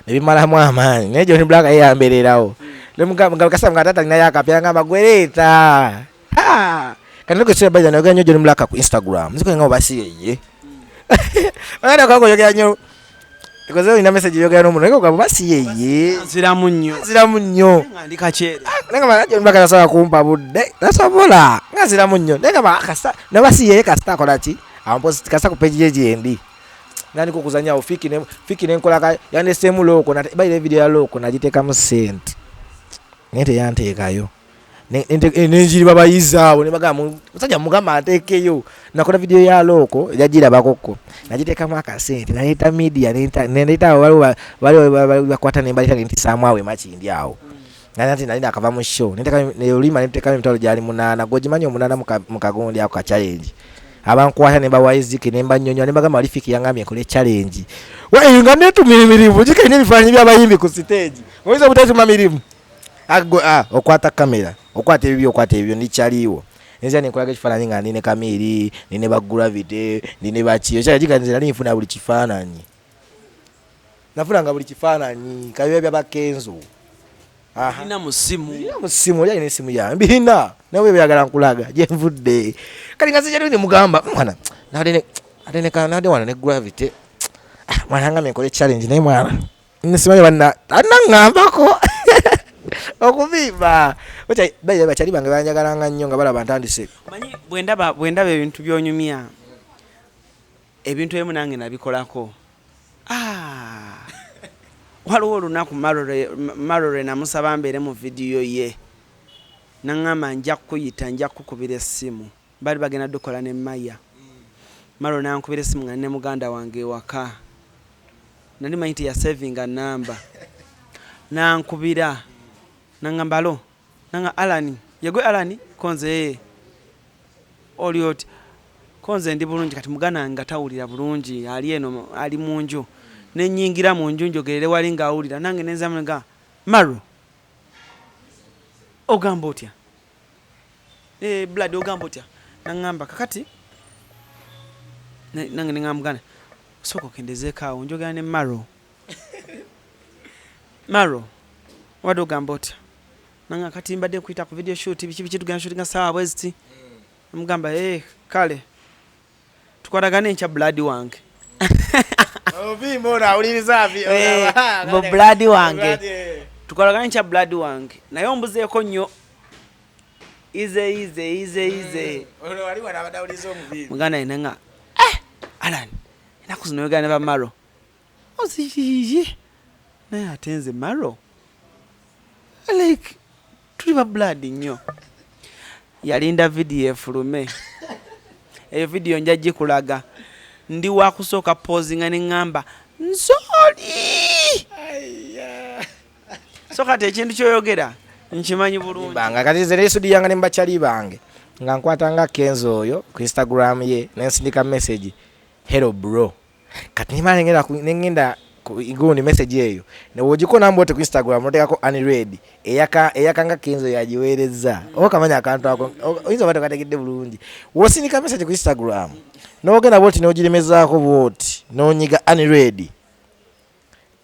nebimalamu amaanyi naye John Black yeyambererawo nemugamba kasanga tata nina yakapya ngamba gwereta kanoko kise by the way nyo John Black ku Instagram nziko ngabo basiye ana kako yogera nyo ikoze ina message yogera no muno ngabo basiye ziramu nnyo ngandika chere nenga mara John Black nasaba kumpa budde nasobola ngaziramu nnyo nenga bakasa nabasiye kasta kolati ampost kasa ku page yendi nani kukuzanya ofiki ne nkola ka yande semu loko na by the video ya loko najiteka mu sent nete yanteekayo nenjiri babayizawo ne bagamu musajja mugamba atekeyo nakola video ya loko yajira bakoko najiteka mu akasente naleta media naleta wali bakwata ne baleta nti samwawe machindi awo ngati nali nakava mu show ne olima niteka emitwalo gyali 8 gojimanyi 8 mu kagondi ako ka challenge abankwata ne bawayiziki ne mbanyonyo ne bagamba alifiki yangamye kule challenge wayi nga netumira mirimu jikaine bifanyi by'abayimbi ku stage oyiza butazima mirimu okwata kamera okwata ebyo ni chaliwo nza nikolaga kifaananyi nga nine kameri nine ba gravity nine bachiyo kya jiganzira nifuna buli kifaananyi nafunanga buli kifaananyi kabibe bya bakenzo ina musimu oli ine simu ya mbina nawe byagala nkulaga je nvudde kali ngazija ndi mugamba mwana nade wana ne gravity mwana ngame kole challenge naye mwana nisimaye bana anangambako okubimba ocha baye bachali bange banjagalanga nnyo nga balaba ntandise manyi bwendaba ebintu byonyumya ebintu ebimu nange nabikolako waliwo olunaku Malore namusaba mbeere mu vidiyo ye naŋŋamba nja kukuyita nja kukubira essimu bali bagenda dukola ne Maya Malore nankubira essimu nga ne muganda wange ewaka nali manyi ya savinga namba nankubira naŋŋamba alo nanga Alani yegwe Alani konze oli oti konze ndi bulungi kati mugana nga tawulira bulungi ali eno ali munju nenyingira mu nju njogerere wali nga awulira nange nenza mwenga Maro ogamba otya blood ogamba otya naŋŋamba kakati nange nengamugana soko kendezeka awo njogera ne Maro wadde ogamba otya nanga kati mbadde nkuyita ku video shoot biki tugenda shootinga sawa bweziti mugamba kale tukwatagane nkya blood wange obimona ulirizavi bo blood wange tukwatagane nkya blood wange naye ombuzeeko nnyo ize ono wali wana abadawuliza omubiri muganda yenanga Alan enaku zino yogera ne ba Maro oziyiye naye atenze Maro like tuli ba blood nnyo yalinda video efulume eyo video nja gikulaga ndi wa kusooka posing ne ngamba nzoli soka te ekintu kyoyogera nkimanyi bulungi banga kati zere studio ne mbachali bange nga nkwatanga Kenzo oyo ku Instagram ye nensindika message hello bro kati nimale ngenda ku igoni message eyo ne wojikona mbote ku Instagram noteka unread eyakanga Kenzo yajiwereza okamanya akantu ako oyinza bata kategedde bulungi wosindika message ku Instagram nogenda boti nojiremezaako boti nonyiga unread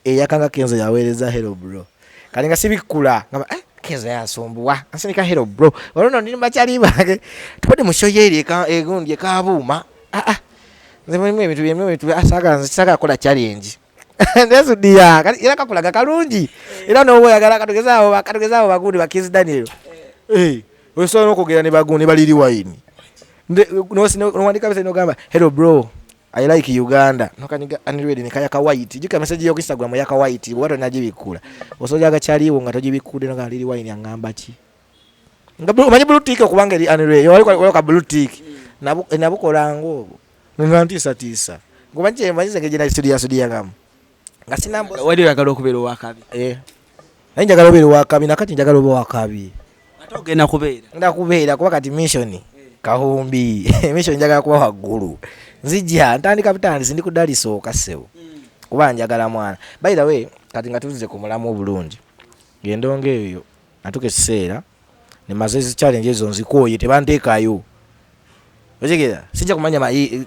eyakanga Kenzo yawereza hello bro kali nga sibikula ngamba Kenzo yasumbuwa ansindika hello bro olono ndi mbachali bange tupode mushoyeri egundi ekabuma nzemwe ebintu asaka kola challenge ndesu dia kali ila kakulaga kalungi ila no oyagala katugezaawo bagundi bakizi Daniel weso nokogera ne bagundi baliri wine no wandika bese no gamba hello bro I like Uganda nokaniga unready nikaya ka white jika message yo ku Instagram ya ka white wato najibikula osoja agachaliwo nga tojibikude no kaliri wine yangamba chi ngabulu manyi blue tick okubanga eri unready wali ka blue tick nabukolango ngantisa ngoba manyize ngejena studio ngam ngasinambo wali yakalo okubera wakabi njagala obera wakabi nakati njagala oba wakabi atogena kubeera ndakubeera kuba kati mission kahumbi mission njagala kuba waggulu nzija ntandika butandi sindi kudaliso kasewo kuba njagala mwana by the way kati ngatuze ku mulamu obulungi gendonge eyo atuke kiseera ne mazezi challenge ezo nzikoye tebanteekayo ojegera sijja kumanya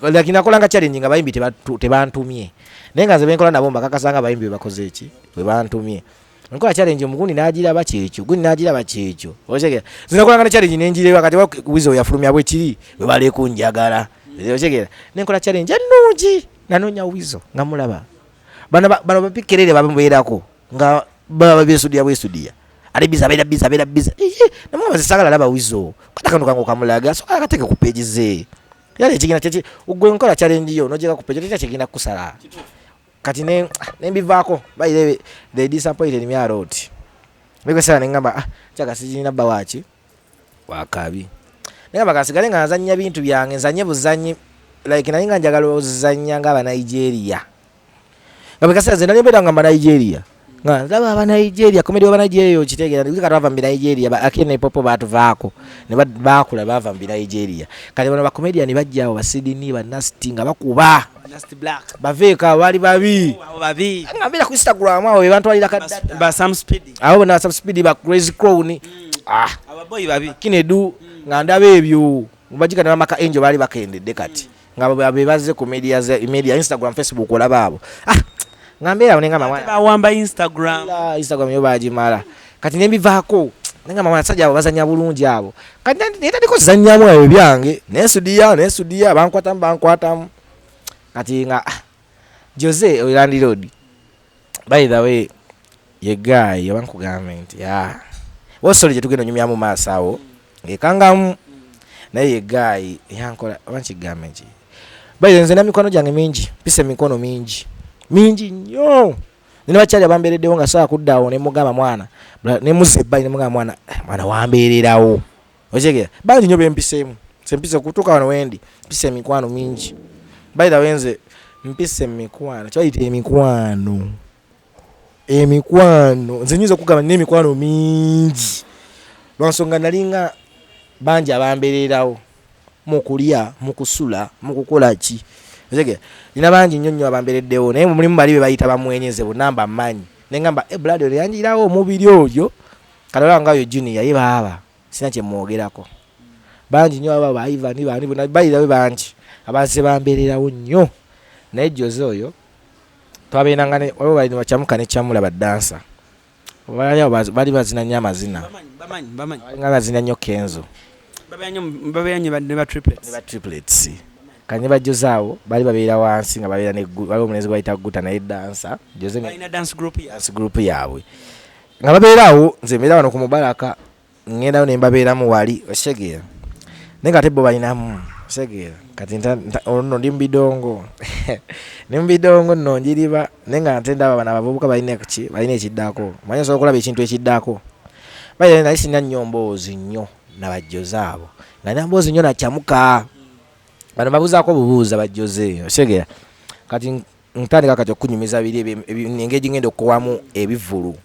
lakini akolanga challenge nga bayimbi tebantumye nenga nze benkola nabo mbakakasanga bayimbi bakoze eki bwe bantumye nkola challenge mugundi nagira bakyecho gundi nagira bakyecho ojegera zinakolanga ne challenge nenjire wakati wa wizo yafulumya bwe kiri bwe bale kunjagala ojegera nenkola challenge ennungi nanonya wizo ngamulaba bano bapikerere babembeerako nga baba besudia ali biza namwe bazisagala laba wizo katakanduka ngo kamulaga so akateke ku page ze yale chigina chechi ugwe nkola challenge yo nojeka ku page techa chigina kusala kati nembivako bayire they disappointed me a lot biko sana ngamba chaka sijina bawachi wakabi ngamba kasigale ngazanya bintu byange nzanye buzanyi like nalinga njagalo zanya ngaba Nigeria ngaba kasa zena lebeda ngamba Nigeria nga ndaba aba Nigeria comedy aba Nigeria yo kitegera ndika bava mu Nigeria akine popo batu vaako ne bakula bava mu Nigeria kale bano ba comedian bajja abo ba Sydney ba Nasty nga bakuba Nasty Black baveka bali babi ngambira ku Instagram awo bantu balira kadda ba Sam Speed abo na Sam Speed ba Crazy Crown ababoyi babi kinedu nga ndaba ebyo mubajika na maka Angel bali bakendedde kati ngabo bazze ku media Instagram Facebook olaba abo ngambira unenga mama bawamba Instagram yo bajimala kati nembivaako nenga mama sajja abo bazanya bulungi abo kati netandiko zannyamu ebyo byange nesudia bankwatamu kati nga Jose Orlando Road by the way ye guy yabanku government wosole je tugenda nyumya mu masawo ekangamu naye ye guy yankola abanchi government by the nze na mikono jange mingi pise mikono mingi nnyo nina bakyali abambeereddewo nga saa kuddawo ne mugamba mwana ne muzebba ne mugamba mwana wambeererawo okigera bangi nnyo bempiseemu sempise kutuuka wano wendi mpise emikwano mingi by the way nze mpise emikwano kyoyita emikwano nze nyinza okugamba nina emikwano mingi lwansonga nalinga bangi abambeererawo mukulya mukusula mukukola ki okigera nina bangi nnyo abambeereddewo naye mulimu bali be bayita bamwenyeze bunamba mmanyi nengamba blood yanjirawo omubiri oyo kalola ngayo junior ye baba sina kye mwogerako bangi nnyo aba ba Ivan bani bona bayira we bangi abanze bambeererawo nnyo naye Jose oyo twabeerangane waliwo bali bacamuka ne camula badansa bali bazina nnyo amazina bamanyi nga bazina nnyo Kenzo babeyanyo ba triplets kanye Jose abo bali babeera wansi nga babeera ne waliwo omunezi bayita guta naye dansa Jose nga dance group yaabwe nga babeerawo nze mbeera wano ku Mubaraka ngendayo ne mbabeeramu wali osegeera nenga tebo balinamu osegeera kati ono ndi mbidongo nno njiriba nenga ntenda aba bana bavubuka balina ekiddako manyi so okulaba ekintu ekiddako bayina naye sina nnyombozi nnyo n'abajjoze abo nga namboozi nnyo nakyamuka bano babuzaako bubuuza bajjoze osegeera kati ntandika kati okunyumiza biri engeri ngenda okuwamu ebivulu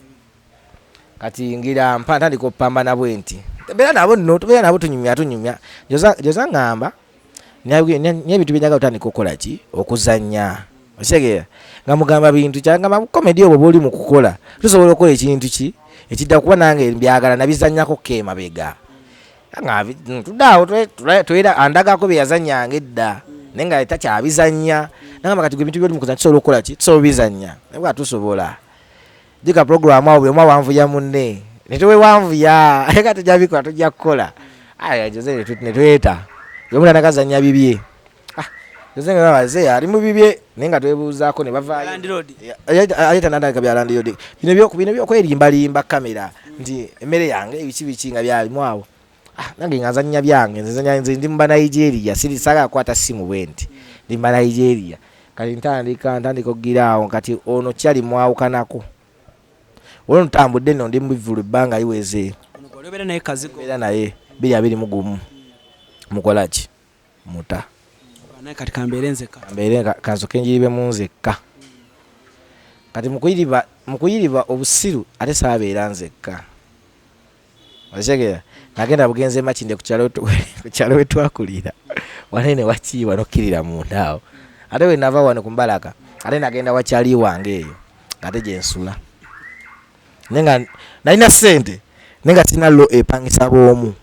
kati ngira ntandika okupambana bwe nti beera nabo tunyumya Jose ngamba n'ebintu byenjaga otandika okukola ki okuzannya osegeera nga mugamba bintu kyangamba komedi obwo bwoli mu kukola tusobola okukola ekintu ki ekidda kuba nange mbyagala nabizannyako keemabega tudaawo twera andagako bye yazannyanga edda naye nga takyabizannya nagamba kati ebintu byoli mukuzannya tusobola okukola ki tusobola bizannya naye bwa tusobola jika programu awo buli omu awanvuya munne netuwe wanvuya eka tujabikola tujja kukola Jose netweta yomuna nakazannya bibye Jose nga baze ali mu bibye naye nga twebuuzaako ne bavaayo ayita nandika bya Land Road bino byokwerimbalimba kamera nti emmere yange ebiki nga byalimu awo nange nga nzannya byange nze ndi mba Nigeria sirisaga akwata simu bwenti ndi mba Nigeria kati ntandika okugiraawo kati ono kyali mwawukanako ono ntambudde nno ndi mubivulu ebbanga liweze era naye 221 mukola ki muta kati kambeere kansoke njiribe mu nzekka kati mukuyiriba obusiru ate saabeera nzekka osegeera nagenda bugenze makinde ku kyalo we twakulira wanene wakiiwa nokkirira munda awo ate we nava wano ku Mbaraka ate nagenda wakyali wange eyo ate gyensula nenga nalina ssente nenga sina lo epangisa bw'omu